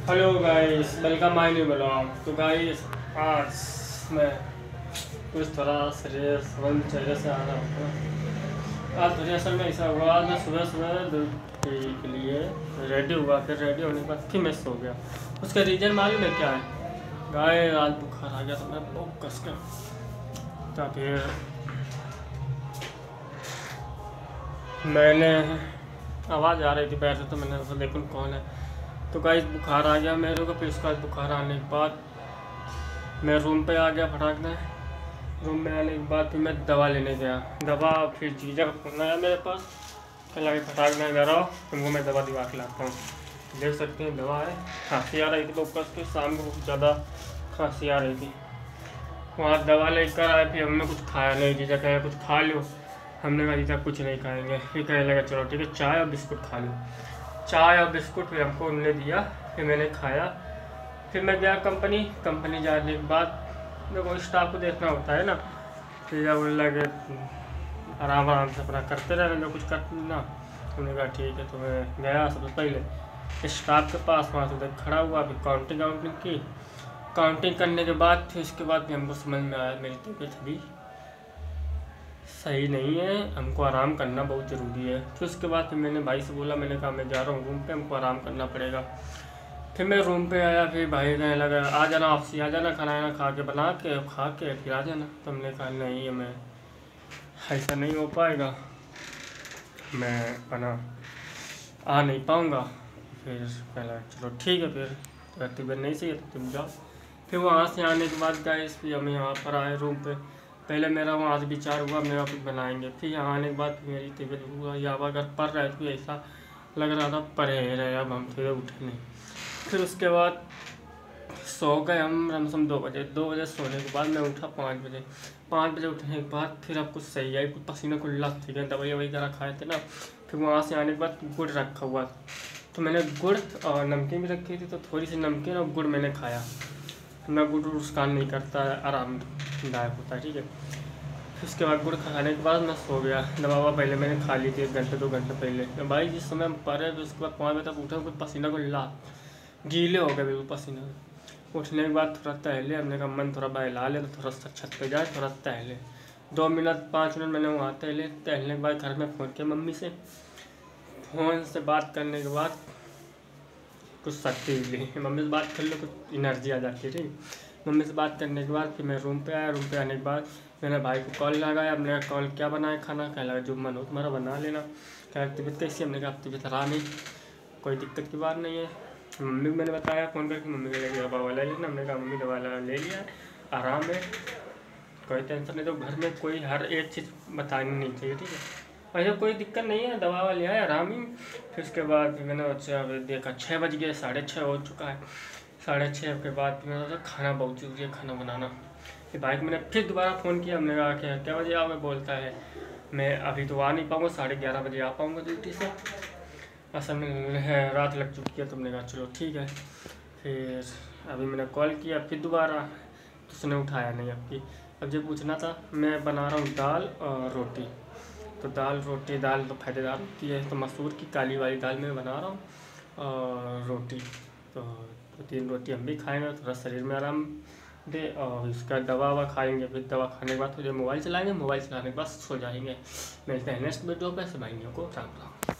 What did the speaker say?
Hello guys, welcome my new blog. तो guys आज मैं कुछ थोड़ा सीरियस चेहरे से आ रहा हूँ। आज थोड़ी असल में ऐसा हुआ, आज मैं सुबह सुबह ड्यूटी के लिए रेडी हुआ, फिर रेडी होने के बाद फिर मैं सो गया। उसका रीज़न मालूम है क्या है? गाय आज बुखार आ गया, तो मैं बहुत कस के तो फिर मैंने आवाज़ आ रही थी पैर से, तो मैंने उसको देखूँ कौन है। तो गाइस बुखार आ गया मेरे को। फिर उसके बाद बुखार आने के बाद मैं रूम पे आ गया फटाक से। रूम में आने के बाद फिर मैं दवा लेने गया। दवा फिर जीजा का फोन आया मेरे पास, फिर लगे फटाक से घर आओ, तुमको मैं दवा दिवा के लाता हूँ। देख सकते हैं दवा है। खांसी आ रही थी तो ऊपर से शाम को बहुत ज़्यादा खांसी आ रही थी। वहाँ दवा लेकर आए, फिर हमने कुछ खाया नहीं। जीजा कहे कुछ खा लो, हमने कहा जीजा कुछ नहीं खाएंगे। फिर कहने लगा चलो ठीक है, चाय और बिस्कुट खा लो। चाय और बिस्कुट फिर हमको उन्होंने दिया, फिर मैंने खाया। फिर मैं गया कंपनी जाने के बाद मेरे को स्टाफ को देखना होता है ना। फिर जब बोलने लगे आराम आराम से अपना करते रहने जो कुछ करते ना। उन्होंने कहा ठीक है। तो मैं गया सबसे पहले स्टाफ के पास, वहाँ से उधर खड़ा हुआ। फिर काउंटिंग की। काउंटिंग करने के बाद फिर उसके बाद फिर हमको समझ में आया मेरी तबीयत अभी सही नहीं है, हमको आराम करना बहुत ज़रूरी है। फिर उसके बाद फिर मैंने भाई से बोला, मैंने कहा मैं जा रहा हूँ रूम पे, हमको आराम करना पड़ेगा। फिर मैं रूम पे आया, फिर भाई कहने लगा आ जाना ऑफिस, आ जाना खाना खा के बना के खा के फिर आ जाना। तो हमने कहा नहीं, मैं ऐसा नहीं हो पाएगा, मैं बना आ नहीं पाऊँगा। फिर पहला चलो ठीक है, फिर तबीयत नहीं सही है तो तुम जाओ। फिर वहाँ से आने के बाद गाइस फिर हम यहाँ पर आए रूम पे। पहले मेरा वहाँ से विचार हुआ मेरा कुछ बनाएंगे। फिर यहाँ आने के बाद मेरी तबीयत हुआ या अगर पढ़ रहे थे, ऐसा लग रहा था पढ़े रहे, अब हम फिर उठे नहीं। फिर उसके बाद सो गए हम रमसम 2 बजे। 2 बजे सोने के बाद मैं उठा 5 बजे। 5 बजे उठने के बाद फिर अब कुछ सही है, कुछ पसीना को लग ठीक है, दवाई वगैरह खाए थे ना। फिर वहाँ से आने के बाद गुड़ रखा हुआ था, तो मैंने गुड़ और नमकीन भी रखी थी, तो थोड़ी सी नमकीन और गुड़ मैंने खाया। ना गुड़ नुकसान नहीं करता है, आरामदायक होता है, ठीक है। फिर उसके बाद गुड़ खाने के बाद मैं सो गया। दवा पहले मैंने खा ली थी 1 घंटे 2 घंटे पहले। तो भाई जिस समय हम पढ़े, फिर उसके बाद 5 बजे तक उठे, कुछ पसीना को ला गीले हो गए बिल्कुल पसीना। उठने के बाद थोड़ा टहले, हमने कहा मन थोड़ा बहला ले, तो थोड़ा सा छत पे जाए थोड़ा टहले। 2 मिनट 5 मिनट मैंने वहाँ टहले। टहलने के बाद घर में फ़ोन किया मम्मी से। फ़ोन से बात करने के बाद कुछ शक्ति मिली, मम्मी से बात कर लो कुछ एनर्जी आ जाती है, ठीक। मम्मी से बात करने के बाद फिर मैं रूम पे आया। रूम पे आने के बाद मैंने भाई को कॉल लगाया। हमने कॉल क्या बनाए खाना, कह लगा जो मन हो तुम्हारा बना लेना। क्या तबीयत कैसी? हमने कहा तबीयत रहा नहीं, कोई दिक्कत की बात नहीं है। मम्मी को मैंने बताया फ़ोन करके, मम्मी को लगे दवा वाला लेना। हमने कहा मम्मी दवा ले लिया, आराम है, कोई टेंशन नहीं। तो घर में कोई हर एक चीज़ बतानी नहीं चाहिए, ठीक है। ऐसा कोई दिक्कत नहीं है, दवा लिया है आराम ही। फिर उसके बाद मैंने अच्छा देखा 6 बज गए, 6:30 हो चुका है। 6:30 के बाद मैंने सोचा खाना बहुत ज़रूरी है, खाना बनाना। फिर भाई को मैंने फिर दोबारा फ़ोन किया। हमने कहा क्या बजे आओगे? बोलता है मैं अभी तो आ नहीं पाऊँगा, 11:30 बजे आ पाऊँगा ड्यूटी से, असल में है रात लग चुकी है। तुमने कहा चलो ठीक है। फिर अभी मैंने कॉल किया फिर दोबारा, तो उसने उठाया नहीं। अब जो पूछना था, मैं बना रहा हूँ दाल और रोटी। तो दाल तो फायदेदार होती है, तो मसूर की काली वाली दाल मैं बना रहा हूँ और रोटी। तो 3 रोटी हम भी खाएंगे, थोड़ा शरीर में आराम दे। और इसका दवा खाएंगे। फिर दवा खाने के बाद थोड़ी मोबाइल चलाएंगे, मोबाइल चलाने के बाद सो जाएंगे। मिलते हैं नेक्स्ट वीडियो पे। भाइयों को राम राम।